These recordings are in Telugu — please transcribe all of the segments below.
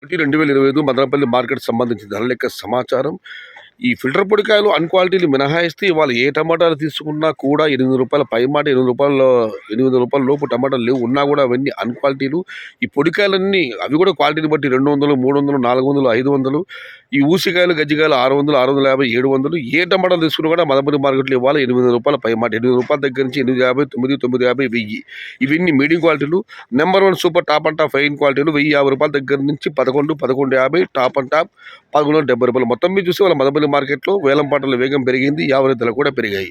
2025 మదనపల్లి మార్కెట్ సంబంధించిన ధరల యొక్క సమాచారం. ఈ ఫిల్టర్ పొడికాయలు అన్ క్వాలిటీలు మినహాయిస్తే ఇవాళ ఏ టమాటాలు తీసుకున్నా కూడా రూ. 8 పైమాట రూ. 8 లోపు టమాటాలు లేవు. ఉన్నా కూడా అవన్నీ అన్ క్వాలిటీలు. ఈ పొడికాయలన్నీ అవి కూడా క్వాలిటీని బట్టి 200, 300, 400, 500. ఈ ఊసికాయలు, గజ్జికాయలు 600, 650, 700. ఏ టమాటాలు తీసుకున్నా కూడా మదనపల్లి మార్కెట్లో ఇవాళ రూ. 8 పైమాట. రూ. 8 దగ్గర నుంచి 850, 950, 1000. ఇవన్నీ మీడియం క్వాలిటీలు. Number 1 super top and top fine క్వాలిటీలు రూ. 1050 దగ్గర నుంచి 11, 1150, టాప్ అండ్ టాప్ రూ. 1170. మొత్తం మీద చూసి వాళ్ళ మదనపల్లి మార్కెట్లో వేలం పాటల వేగం పెరిగింది, యావరేజ్ ధరలు కూడా పెరిగాయి.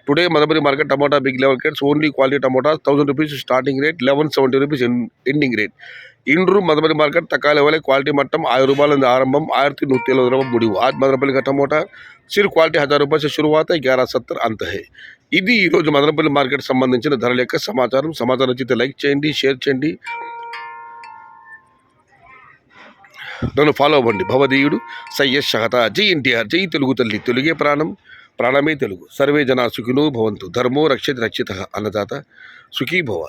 Today Madanapalle market tomato big level rates only quality tomato ₹1000 starting rate, ₹1170 ending rate. इंड्रू मदनपल्ली मार्केट तकाले वाले क्वालिटी मट्टम ₹1000 आरंभम ₹1170 मुड़िव. आज मदनपल्ली का टमोटा सिर्फ क्वालिटी ₹1000 से शुरुआत है, 1170 अंत है. ఇది ఈరోజు మదనపల్లి మార్కెట్ సంబంధించిన ధరల యొక్క సమాచారం. సమాచారం నచ్చితే లైక్ చేయండి, షేర్ చేయండి, నన్ను ఫాలో అవ్వండి. భవదీయుడు సయ్యద్ షహతా. జై ఎన్టీఆర్, జై తెలుగు తల్లి, తెలుగే ప్రాణం, ప్రాణమే తెలుగు. సర్వే జనా సుఖినో భవంతు. ధర్మో రక్షిత రక్షిత. అన్నదాత సుఖీ భవ.